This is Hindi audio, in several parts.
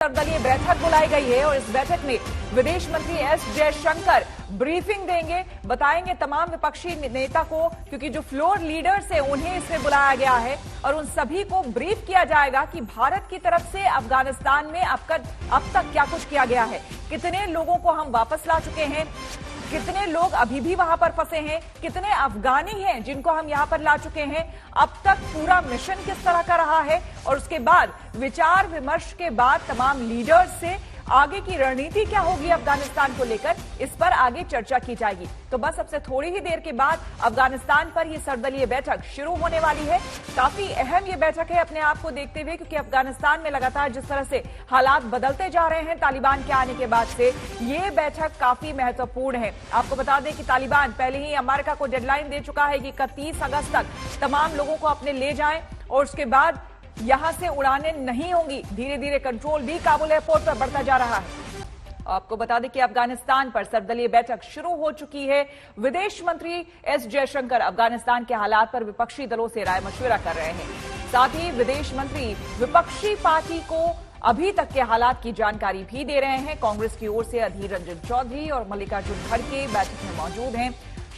सर्वदलीय बैठक बुलाई गई है और इस बैठक में विदेश मंत्री एस जयशंकर ब्रीफिंग देंगे, बताएंगे तमाम विपक्षी नेता को, क्योंकि जो फ्लोर लीडर्स हैं उन्हें इसमें बुलाया गया है और उन सभी को ब्रीफ किया जाएगा कि भारत की तरफ से अफगानिस्तान में अब तक क्या कुछ किया गया है, कितने लोगों को हम वापस ला चुके हैं, कितने लोग अभी भी वहां पर फंसे हैं, कितने अफगानी हैं जिनको हम यहां पर ला चुके हैं, अब तक पूरा मिशन किस तरह का रहा है और उसके बाद विचार विमर्श के बाद तमाम लीडर्स से आगे की रणनीति क्या होगी अफगानिस्तान को लेकर, इस पर आगे चर्चा की जाएगी। तो बस अब से थोड़ी ही देर के बाद अफगानिस्तान पर यह सर्वदलीय बैठक शुरू होने वाली है। काफी अहम यह बैठक है अपने आप को देखते हुए, क्योंकि अफगानिस्तान में लगातार जिस तरह से हालात बदलते जा रहे हैं तालिबान के आने के बाद से, ये बैठक काफी महत्वपूर्ण है। आपको बता दें कि तालिबान पहले ही अमेरिका को डेडलाइन दे चुका है कि 31 अगस्त तक तमाम लोगों को अपने ले जाएं और उसके बाद यहां से उड़ानें नहीं होंगी। धीरे धीरे कंट्रोल भी काबुल एयरपोर्ट पर बढ़ता जा रहा है। आपको बता दें कि अफगानिस्तान पर सर्वदलीय बैठक शुरू हो चुकी है। विदेश मंत्री एस जयशंकर अफगानिस्तान के हालात पर विपक्षी दलों से राय मशविरा कर रहे हैं। साथ ही विदेश मंत्री विपक्षी पार्टी को अभी तक के हालात की जानकारी भी दे रहे हैं। कांग्रेस की ओर से अधीर रंजन चौधरी और मल्लिकार्जुन खड़गे बैठक में मौजूद हैं।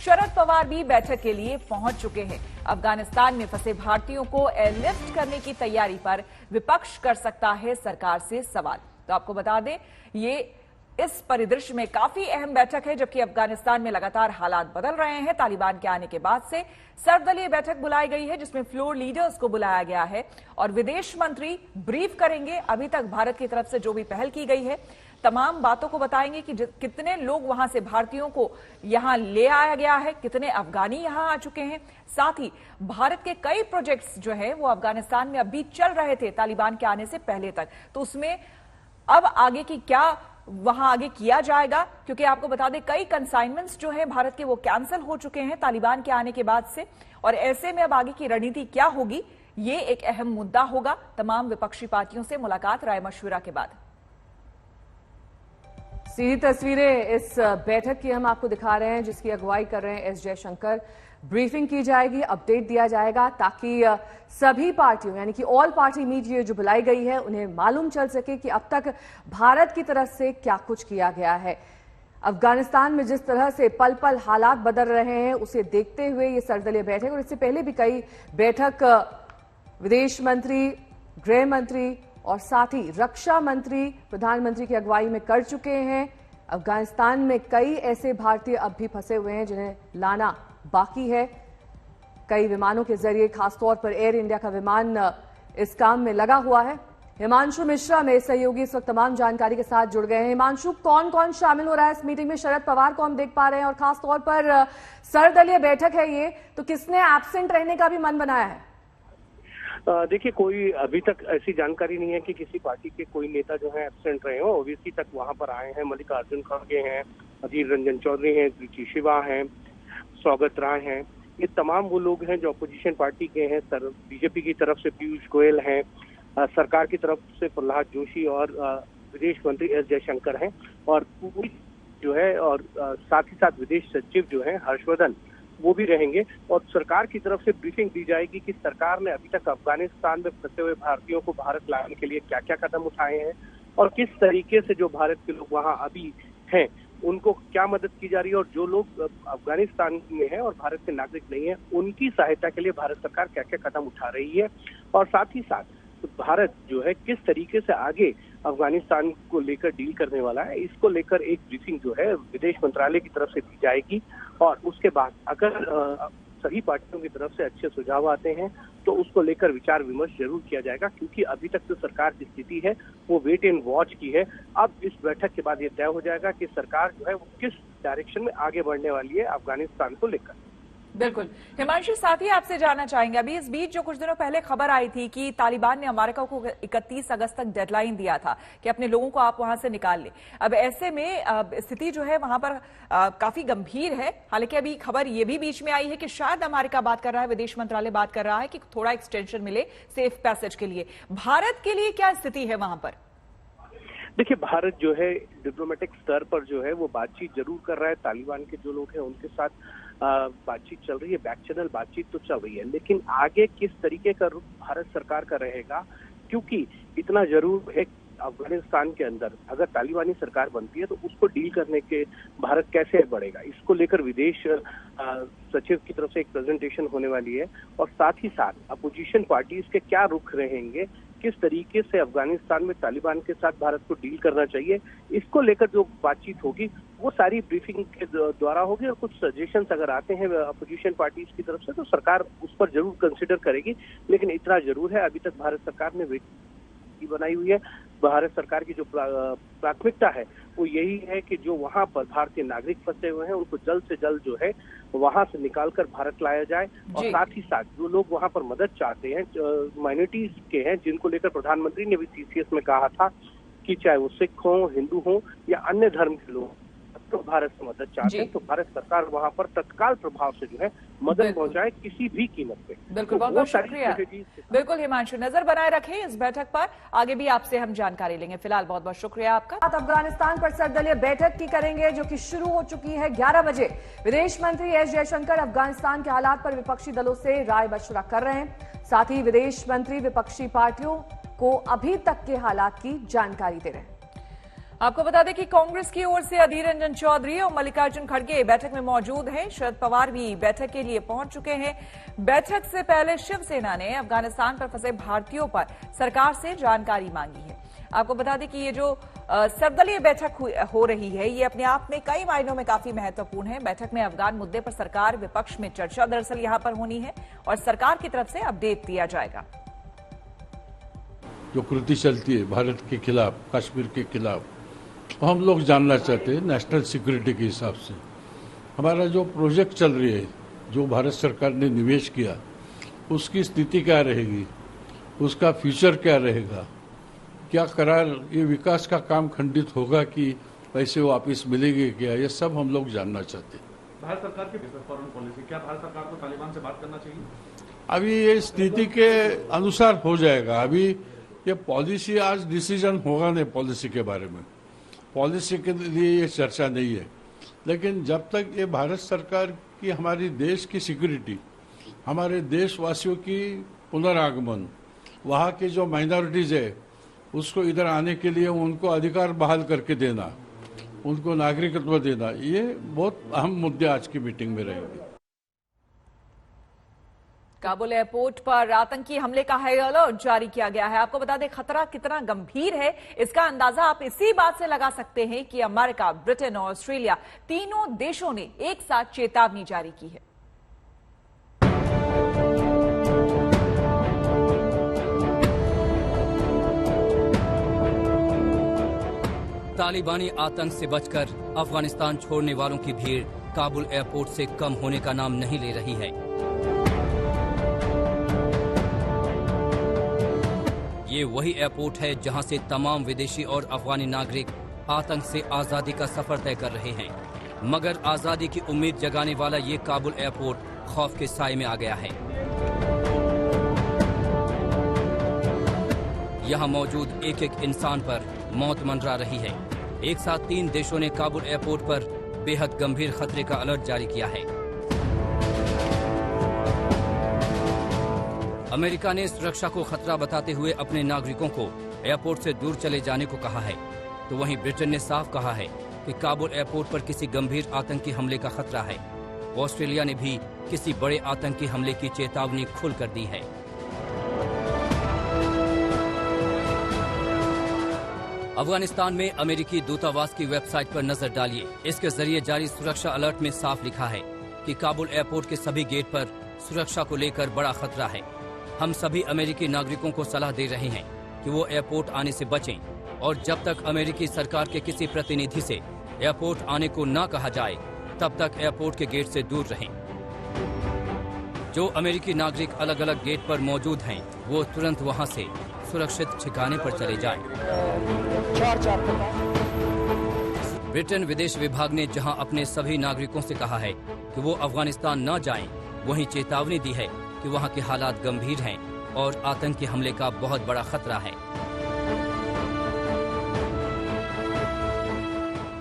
शरद पवार भी बैठक के लिए पहुंच चुके हैं। अफगानिस्तान में फंसे भारतीयों को एयरलिफ्ट करने की तैयारी पर विपक्ष कर सकता है सरकार से सवाल। तो आपको बता दें, ये इस परिदृश्य में काफी अहम बैठक है, जबकि अफगानिस्तान में लगातार हालात बदल रहे हैं। तालिबान के आने के बाद से सर्वदलीय बैठक बुलाई गई है, जिसमें फ्लोर लीडर्स को बुलाया गया है और विदेश मंत्री ब्रीफ करेंगे अभी तक भारत की तरफ से जो भी पहल की गई है, तमाम बातों को बताएंगे कि कितने लोग वहां से भारतीयों को यहां ले आया गया है, कितने अफगानी यहां आ चुके हैं। साथ ही भारत के कई प्रोजेक्ट्स जो है वो अफगानिस्तान में अभी चल रहे थे तालिबान के आने से पहले तक, तो उसमें अब आगे की क्या वहां आगे किया जाएगा, क्योंकि आपको बता दें कई कंसाइनमेंट्स जो है भारत के वो कैंसिल हो चुके हैं तालिबान के आने के बाद से, और ऐसे में अब आगे की रणनीति क्या होगी, ये एक अहम मुद्दा होगा तमाम विपक्षी पार्टियों से मुलाकात राय मशविरा के बाद। सीधी तस्वीरें इस बैठक की हम आपको दिखा रहे हैं, जिसकी अगुवाई कर रहे हैं एस जयशंकर। ब्रीफिंग की जाएगी, अपडेट दिया जाएगा, ताकि सभी पार्टियों यानी कि ऑल पार्टी मीट जो बुलाई गई है उन्हें मालूम चल सके कि अब तक भारत की तरफ से क्या कुछ किया गया है। अफगानिस्तान में जिस तरह से पल पल हालात बदल रहे हैं उसे देखते हुए ये सर्वदलीय बैठक, और इससे पहले भी कई बैठक विदेश मंत्री, गृह मंत्री और साथ ही रक्षा मंत्री प्रधानमंत्री की अगुवाई में कर चुके हैं। अफगानिस्तान में कई ऐसे भारतीय अब भी फंसे हुए हैं जिन्हें लाना बाकी है। कई विमानों के जरिए, खासतौर पर एयर इंडिया का विमान इस काम में लगा हुआ है। हिमांशु मिश्रा मेरे सहयोगी इस वक्त तमाम जानकारी के साथ जुड़ गए हैं। हिमांशु, कौन कौन शामिल हो रहा है इस मीटिंग में? शरद पवार को हम देख पा रहे हैं और खासतौर पर सर्वदलीय बैठक है ये, तो किसने एब्सेंट रहने का भी मन बनाया है? देखिए, कोई अभी तक ऐसी जानकारी नहीं है कि किसी पार्टी के कोई नेता जो है एब्सेंट रहे हो। ओवीसी तक वहां पर आए हैं, मल्लिकार्जुन खड़गे हैं, अधीर रंजन चौधरी हैं, कृति शिवा हैं, स्वागत राय हैं। ये तमाम वो लोग हैं जो अपोजिशन पार्टी के हैं। बीजेपी की तरफ से पीयूष गोयल हैं, सरकार की तरफ से प्रहलाद जोशी और विदेश मंत्री एस जयशंकर हैं, और पूरी जो है और साथ ही साथ विदेश सचिव जो है हर्षवर्धन, वो भी रहेंगे। और सरकार की तरफ से ब्रीफिंग दी जाएगी कि सरकार ने अभी तक अफगानिस्तान में फंसे हुए भारतीयों को भारत लाने के लिए क्या क्या कदम उठाए हैं और किस तरीके से जो भारत के लोग वहां अभी हैं उनको क्या मदद की जा रही है, और जो लोग अफगानिस्तान में हैं और भारत के नागरिक नहीं है उनकी सहायता के लिए भारत सरकार क्या क्या कदम उठा रही है, और साथ ही साथ भारत जो है किस तरीके से आगे अफगानिस्तान को लेकर डील करने वाला है, इसको लेकर एक ब्रीफिंग जो है विदेश मंत्रालय की तरफ से दी जाएगी। और उसके बाद अगर सभी पार्टियों की तरफ से अच्छे सुझाव आते हैं तो उसको लेकर विचार विमर्श जरूर किया जाएगा, क्योंकि अभी तक जो सरकार की स्थिति है वो वेट एंड वॉच की है। अब इस बैठक के बाद ये तय हो जाएगा कि सरकार जो है वो किस डायरेक्शन में आगे बढ़ने वाली है अफगानिस्तान को लेकर। बिल्कुल। हिमांशु, साथ ही आपसे जानना चाहेंगे, अभी इस बीच जो कुछ दिनों पहले खबर आई थी कि तालिबान ने अमेरिका को 31 अगस्त तक डेडलाइन दिया था कि अपने लोगों को आप वहां से निकाल लें। अब ऐसे में स्थिति जो है वहां पर काफी गंभीर है। हालांकि अभी खबर ये भी बीच में आई है कि शायद अमेरिका बात कर रहा है, विदेश मंत्रालय बात कर रहा है कि थोड़ा एक्सटेंशन मिले सेफ पैसेज के लिए। भारत के लिए क्या स्थिति है वहां पर? देखिए, भारत जो है डिप्लोमेटिक स्तर पर जो है वो बातचीत जरूर कर रहा है। तालिबान के जो लोग हैं उनके साथ बातचीत चल रही है, बैक चैनल बातचीत तो चल रही है, लेकिन आगे किस तरीके का रुख भारत सरकार का रहेगा, क्योंकि इतना जरूर है अफगानिस्तान के अंदर अगर तालिबानी सरकार बनती है तो उसको डील करने के भारत कैसे बढ़ेगा, इसको लेकर विदेश सचिव की तरफ से एक प्रेजेंटेशन होने वाली है। और साथ ही साथ अपोजिशन पार्टीज के क्या रुख रहेंगे, किस तरीके से अफगानिस्तान में तालिबान के साथ भारत को डील करना चाहिए, इसको लेकर जो बातचीत होगी वो सारी ब्रीफिंग के द्वारा होगी। और कुछ सजेशंस अगर आते हैं अपोजिशन पार्टीज की तरफ से तो सरकार उस पर जरूर कंसिडर करेगी। लेकिन इतना जरूर है, अभी तक भारत सरकार ने बनाई हुई है। भारत सरकार की जो प्राथमिकता है वो यही है कि जो वहां पर भारतीय नागरिक फंसे हुए हैं उनको जल्द से जल्द जो है वहां से निकालकर भारत लाया जाए। और साथ ही साथ जो लोग वहां पर मदद चाहते हैं, माइनॉरिटीज के हैं, जिनको लेकर प्रधानमंत्री ने भी सीसीएस में कहा था कि चाहे वो सिख हो, हिंदू हो या अन्य धर्म के लोग, तो भारत से मदद चाहते हैं तो भारत सरकार वहां पर तत्काल प्रभाव से जो है मदद पहुंचाए किसी भी कीमत पे। बिल्कुल, बहुत बहुत शुक्रिया। बिल्कुल हिमांशु, नजर बनाए रखें इस बैठक पर, आगे भी आपसे हम जानकारी लेंगे। फिलहाल बहुत बहुत शुक्रिया आपका। अफगानिस्तान पर सर्वदलीय बैठक की करेंगे जो कि शुरू हो चुकी है 11 बजे। विदेश मंत्री एस जयशंकर अफगानिस्तान के हालात पर विपक्षी दलों से राय मशवरा कर रहे हैं। साथ ही विदेश मंत्री विपक्षी पार्टियों को अभी तक के हालात की जानकारी दे रहे हैं। आपको बता दें कि कांग्रेस की ओर से अधीर रंजन चौधरी और मल्लिकार्जुन खड़गे बैठक में मौजूद हैं। शरद पवार भी बैठक के लिए पहुंच चुके हैं। बैठक से पहले शिवसेना ने अफगानिस्तान पर फंसे भारतीयों पर सरकार से जानकारी मांगी है। आपको बता दें कि ये जो सर्वदलीय बैठक हो रही है ये अपने आप में कई मायनों में काफी महत्वपूर्ण है। बैठक में अफगान मुद्दे पर सरकार विपक्ष में चर्चा दरअसल यहां पर होनी है और सरकार की तरफ से अपडेट दिया जाएगा। जो कृति चलती है भारत के खिलाफ, कश्मीर के खिलाफ, हम लोग जानना चाहते हैं नेशनल सिक्योरिटी के हिसाब से हमारा जो प्रोजेक्ट चल रही है, जो भारत सरकार ने निवेश किया, उसकी स्थिति क्या रहेगी, उसका फ्यूचर क्या रहेगा, क्या करार ये विकास का काम खंडित होगा कि पैसे वापिस मिलेंगे क्या, ये सब हम लोग जानना चाहते हैं। भारत सरकार की फॉरेन पॉलिसी, क्या भारत सरकार को तालिबान से बात करना चाहिए? अभी ये स्थिति के अनुसार हो जाएगा। अभी ये पॉलिसी आज डिसीजन होगा नहीं, पॉलिसी के बारे में, पॉलिसी के लिए ये चर्चा नहीं है। लेकिन जब तक ये भारत सरकार की, हमारी देश की सिक्योरिटी, हमारे देशवासियों की पुनरागमन, वहाँ की जो माइनॉरिटीज है उसको इधर आने के लिए उनको अधिकार बहाल करके देना, उनको नागरिकत्व देना, ये बहुत अहम मुद्दे आज की मीटिंग में रहेंगे। काबुल एयरपोर्ट पर आतंकी हमले का हाई अलर्ट जारी किया गया है। आपको बता दें खतरा कितना गंभीर है इसका अंदाजा आप इसी बात से लगा सकते हैं कि अमेरिका, ब्रिटेन और ऑस्ट्रेलिया तीनों देशों ने एक साथ चेतावनी जारी की है। तालिबानी आतंक से बचकर अफगानिस्तान छोड़ने वालों की भीड़ काबुल एयरपोर्ट से कम होने का नाम नहीं ले रही है। ये वही एयरपोर्ट है जहां से तमाम विदेशी और अफगानी नागरिक आतंक से आजादी का सफर तय कर रहे हैं। मगर आजादी की उम्मीद जगाने वाला ये काबुल एयरपोर्ट खौफ के साए में आ गया है। यहाँ मौजूद एक एक इंसान पर मौत मंडरा रही है। एक साथ 3 देशों ने काबुल एयरपोर्ट पर बेहद गंभीर खतरे का अलर्ट जारी किया है। अमेरिका ने सुरक्षा को खतरा बताते हुए अपने नागरिकों को एयरपोर्ट से दूर चले जाने को कहा है, तो वहीं ब्रिटेन ने साफ कहा है कि काबुल एयरपोर्ट पर किसी गंभीर आतंकी हमले का खतरा है। ऑस्ट्रेलिया ने भी किसी बड़े आतंकी हमले की चेतावनी खुल कर दी है। अफगानिस्तान में अमेरिकी दूतावास की वेबसाइट पर नजर डालिए। इसके जरिए जारी सुरक्षा अलर्ट में साफ लिखा है कि काबुल एयरपोर्ट के सभी गेट पर सुरक्षा को लेकर बड़ा खतरा है। हम सभी अमेरिकी नागरिकों को सलाह दे रहे हैं कि वो एयरपोर्ट आने से बचें और जब तक अमेरिकी सरकार के किसी प्रतिनिधि से एयरपोर्ट आने को न कहा जाए तब तक एयरपोर्ट के गेट से दूर रहें। जो अमेरिकी नागरिक अलग अलग गेट पर मौजूद हैं वो तुरंत वहां से सुरक्षित ठिकाने पर चले जाएं। ब्रिटेन विदेश विभाग ने जहां अपने सभी नागरिकों से कहा है कि वो अफगानिस्तान न जाएं, वहीं चेतावनी दी है कि वहां के हालात गंभीर हैं और आतंकी हमले का बहुत बड़ा खतरा है।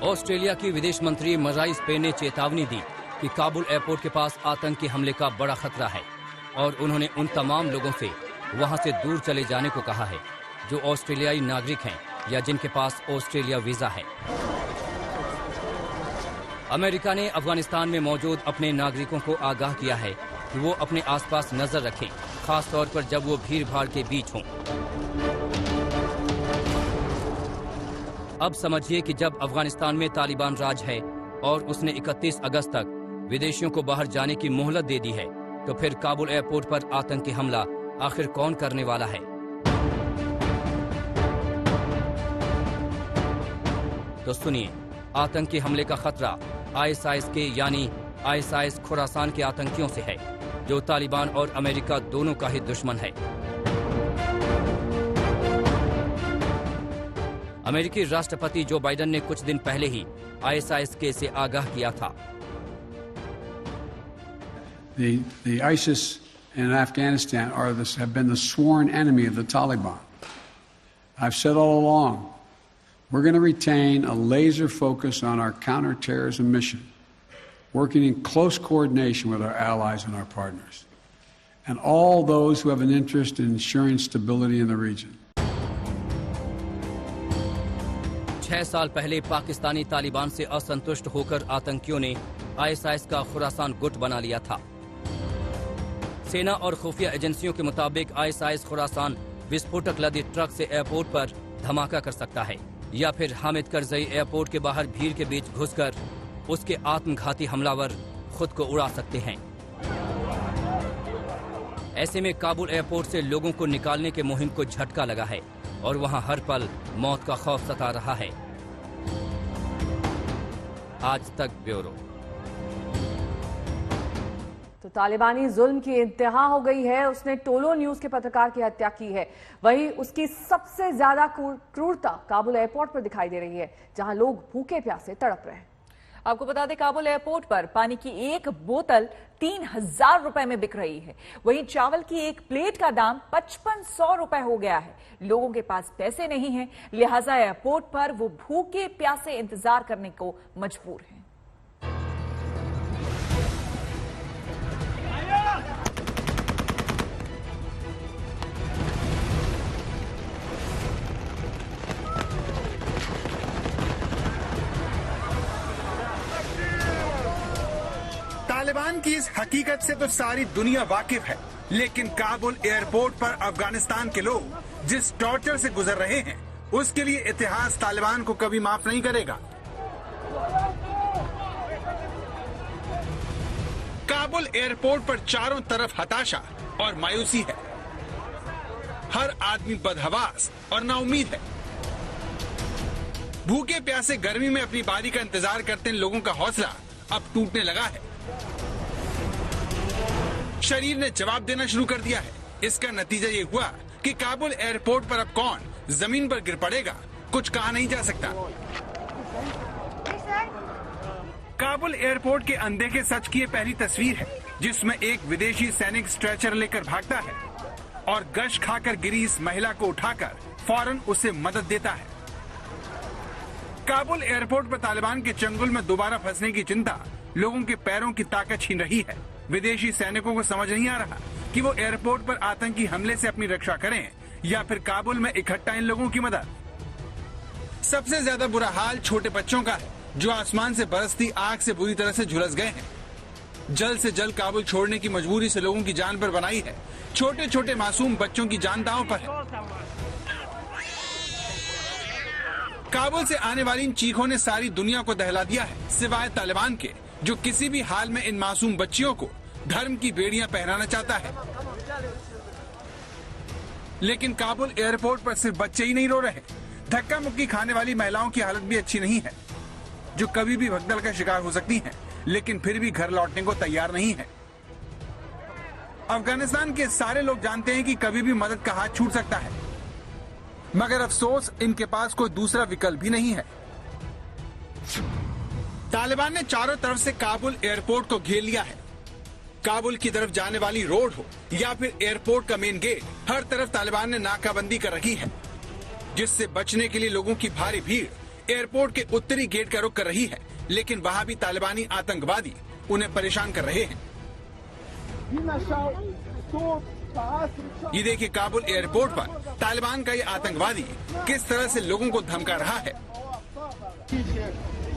ऑस्ट्रेलिया की विदेश मंत्री मराइस पे ने चेतावनी दी कि काबुल एयरपोर्ट के पास आतंकी हमले का बड़ा खतरा है और उन्होंने उन तमाम लोगों से वहां से दूर चले जाने को कहा है जो ऑस्ट्रेलियाई नागरिक हैं या जिनके पास ऑस्ट्रेलिया वीजा है। अमेरिका ने अफगानिस्तान में मौजूद अपने नागरिकों को आगाह किया है कि वो अपने आसपास नजर रखें, खास तौर पर जब वो भीड़ भाड़ के बीच हों। अब समझिए कि जब अफगानिस्तान में तालिबान राज है और उसने 31 अगस्त तक विदेशियों को बाहर जाने की मोहलत दे दी है, तो फिर काबुल एयरपोर्ट पर आतंकी हमला आखिर कौन करने वाला है? तो सुनिए, आतंकी हमले का खतरा आईएसआईएस के यानी आईएसआईएस खुरासान के आतंकियों से है, जो तालिबान और अमेरिका दोनों का ही दुश्मन है। अमेरिकी राष्ट्रपति जो बाइडेन ने कुछ दिन पहले ही आईएसआईएस के से आगाह किया था। The ISIS in Afghanistan have been the sworn enemy of the Taliban. I've said all along, we're going to retain a laser focus on our counterterrorism mission, working in close coordination with our allies and our partners, and all those who have an interest in ensuring stability in the region. 6 साल पहले पाकिस्तानी तालिबान से असंतुष्ट होकर आतंकियों ने आईएसआईएस का खुरासान गुट बना लिया था। सेना और खुफिया एजेंसियों के मुताबिक आईएसआईएस खुरासान विस्फोटक लदे ट्रक से एयरपोर्ट पर धमाका कर सकता है, या फिर हामिद करजई एयरपोर्ट के बाहर भीड़ के बीच घुसकर उसके आत्मघाती हमलावर खुद को उड़ा सकते हैं। ऐसे में काबुल एयरपोर्ट से लोगों को निकालने के मुहिम को झटका लगा है और वहां हर पल मौत का खौफ सता रहा है। आज तक ब्यूरो। तो तालिबानी जुल्म की इंतहा हो गई है। उसने टोलो न्यूज के पत्रकार की हत्या की है। वहीं उसकी सबसे ज्यादा क्रूरता काबुल एयरपोर्ट पर दिखाई दे रही है, जहां लोग भूखे प्यासे तड़प रहे हैं। आपको बता दें, काबुल एयरपोर्ट पर पानी की एक बोतल 3000 रुपए में बिक रही है। वहीं चावल की एक प्लेट का दाम 5500 रुपए हो गया है। लोगों के पास पैसे नहीं हैं, लिहाजा एयरपोर्ट पर वो भूखे प्यासे इंतजार करने को मजबूर हैं। तालिबान की इस हकीकत से तो सारी दुनिया वाकिफ है, लेकिन काबुल एयरपोर्ट पर अफगानिस्तान के लोग जिस टॉर्चर से गुजर रहे हैं, उसके लिए इतिहास तालिबान को कभी माफ नहीं करेगा। काबुल एयरपोर्ट पर चारों तरफ हताशा और मायूसी है। हर आदमी बदहवास और नाउमीद है। भूखे प्यासे गर्मी में अपनी बारी का इंतजार करते इन लोगों का हौसला अब टूटने लगा है। शरीर ने जवाब देना शुरू कर दिया है। इसका नतीजा ये हुआ कि काबुल एयरपोर्ट पर अब कौन जमीन पर गिर पड़ेगा, कुछ कहा नहीं जा सकता। काबुल एयरपोर्ट के अनदेखे सच की ये पहली तस्वीर है, जिसमें एक विदेशी सैनिक स्ट्रेचर लेकर भागता है और गश खाकर गिरी इस महिला को उठाकर फौरन उसे मदद देता है। काबुल एयरपोर्ट पर तालिबान के चंगुल में दोबारा फंसने की चिंता लोगों के पैरों की ताकत छीन रही है। विदेशी सैनिकों को समझ नहीं आ रहा कि वो एयरपोर्ट पर आतंकी हमले से अपनी रक्षा करें या फिर काबुल में इकट्ठा इन लोगों की मदद। सबसे ज्यादा बुरा हाल छोटे बच्चों का है, जो आसमान से बरसती आग से बुरी तरह से झुलस गए हैं। जल्द से जल्द काबुल छोड़ने की मजबूरी से लोगों की जान पर बनाई है। छोटे छोटे मासूम बच्चों की जान दांव पर है। काबुल से आने वाली इन चीखों ने सारी दुनिया को दहला दिया है, सिवाय तालिबान के, जो किसी भी हाल में इन मासूम बच्चियों को धर्म की बेड़ियां पहनाना चाहता है। लेकिन काबुल एयरपोर्ट पर सिर्फ बच्चे ही नहीं रो रहे, धक्का मुक्की खाने वाली महिलाओं की हालत भी अच्छी नहीं है, जो कभी भी भगदड़ का शिकार हो सकती हैं, लेकिन फिर भी घर लौटने को तैयार नहीं है। अफगानिस्तान के सारे लोग जानते हैं कि कभी भी मदद का हाथ छूट सकता है, मगर अफसोस इनके पास कोई दूसरा विकल्प भी नहीं है। तालिबान ने चारों तरफ से काबुल एयरपोर्ट को घेर लिया है। काबुल की तरफ जाने वाली रोड हो या फिर एयरपोर्ट का मेन गेट, हर तरफ तालिबान ने नाकाबंदी कर रखी है, जिससे बचने के लिए लोगों की भारी भीड़ एयरपोर्ट के उत्तरी गेट का रुख कर रही है। लेकिन वहां भी तालिबानी आतंकवादी उन्हें परेशान कर रहे हैं। ये देखिए काबुल एयरपोर्ट पर तालिबान का ये आतंकवादी किस तरह से लोगों को धमका रहा है।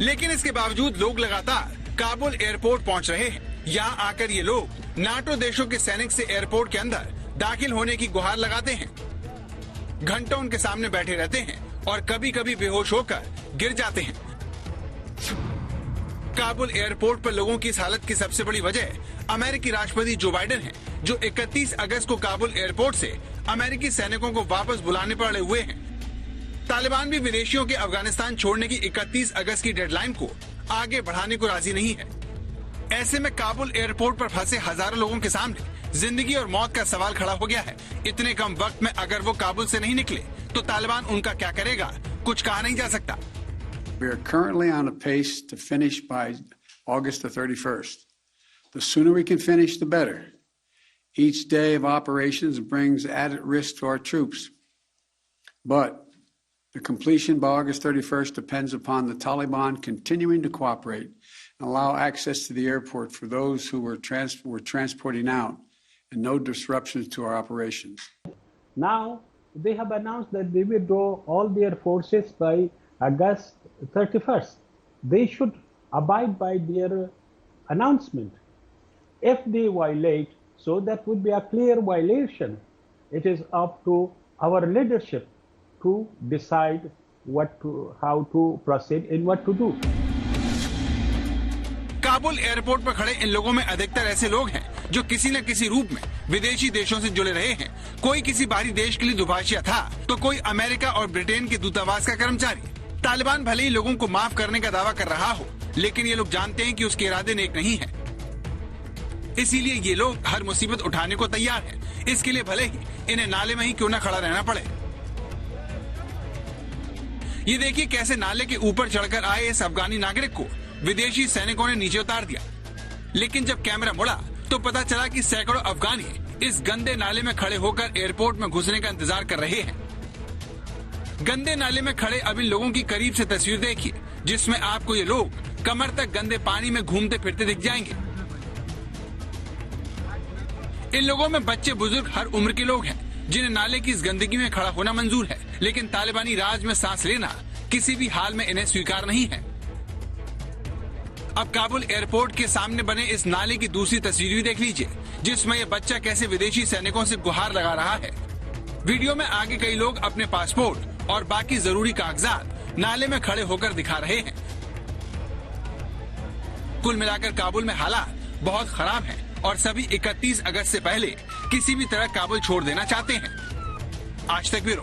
लेकिन इसके बावजूद लोग लगातार काबुल एयरपोर्ट पहुंच रहे हैं। यहाँ आकर ये लोग नाटो देशों के सैनिक से एयरपोर्ट के अंदर दाखिल होने की गुहार लगाते हैं। घंटों उनके सामने बैठे रहते हैं और कभी कभी बेहोश होकर गिर जाते हैं। काबुल एयरपोर्ट पर लोगों की इस हालत की सबसे बड़ी वजह अमेरिकी राष्ट्रपति जो बाइडेन हैं, जो 31 अगस्त को काबुल एयरपोर्ट से अमेरिकी सैनिकों को वापस बुलाने पर अड़े हुए हैं। तालिबान भी विदेशियों के अफगानिस्तान छोड़ने की 31 अगस्त की डेडलाइन को आगे बढ़ाने को राजी नहीं है। ऐसे में काबुल एयरपोर्ट पर फंसे हजारों लोगों के सामने जिंदगी और मौत का सवाल खड़ा हो गया है। इतने कम वक्त में अगर वो काबुल से नहीं निकले तो तालिबान उनका क्या करेगा, कुछ कहा नहीं जा सकता। We are currently on a pace to finish by August the 31st. The sooner we can finish, the better. Each day of operations brings added risk to our troops. But the completion by August 31st depends upon the Taliban continuing to cooperate and allow access to the airport for those who were transporting out and no disruptions to our operations. Now, they have announced that they will withdraw all their forces by August 31st. They should abide by their announcement. If they violate, so that would be a clear violation. It is up to our leadership to decide how to proceed and what to do. Kabul airport पर खड़े इन लोगों में अधिकतर ऐसे लोग हैं जो किसी न किसी रूप में विदेशी देशों से जुड़े रहे हैं। कोई किसी बाहरी देश के लिए दुभाषिया था तो कोई अमेरिका और ब्रिटेन के दूतावास का कर्मचारी। तालिबान भले ही लोगों को माफ करने का दावा कर रहा हो, लेकिन ये लोग जानते हैं कि उसके इरादे नेक नहीं है। इसीलिए ये लोग हर मुसीबत उठाने को तैयार हैं। इसके लिए भले ही इन्हें नाले में ही क्यों न खड़ा रहना पड़े। ये देखिए कैसे नाले के ऊपर चढ़कर आए इस अफगानी नागरिक को विदेशी सैनिकों ने नीचे उतार दिया। लेकिन जब कैमरा मुड़ा तो पता चला कि सैकड़ों अफगानी इस गंदे नाले में खड़े होकर एयरपोर्ट में घुसने का इंतजार कर रहे हैं। गंदे नाले में खड़े अब इन लोगों की करीब से तस्वीर देखिए, जिसमें आपको ये लोग कमर तक गंदे पानी में घूमते फिरते दिख जाएंगे। इन लोगों में बच्चे बुजुर्ग हर उम्र के लोग हैं जिन्हें नाले की इस गंदगी में खड़ा होना मंजूर है, लेकिन तालिबानी राज में सांस लेना किसी भी हाल में इन्हें स्वीकार नहीं है। अब काबुल एयरपोर्ट के सामने बने इस नाले की दूसरी तस्वीर भी देख लीजिए, जिसमें यह बच्चा कैसे विदेशी सैनिकों से गुहार लगा रहा है। वीडियो में आगे कई लोग अपने पासपोर्ट और बाकी जरूरी कागजात नाले में खड़े होकर दिखा रहे हैं। कुल मिलाकर काबुल में हालात बहुत खराब हैं और सभी 31 अगस्त से पहले किसी भी तरह काबुल छोड़ देना चाहते हैं। आज तक ब्यूरो।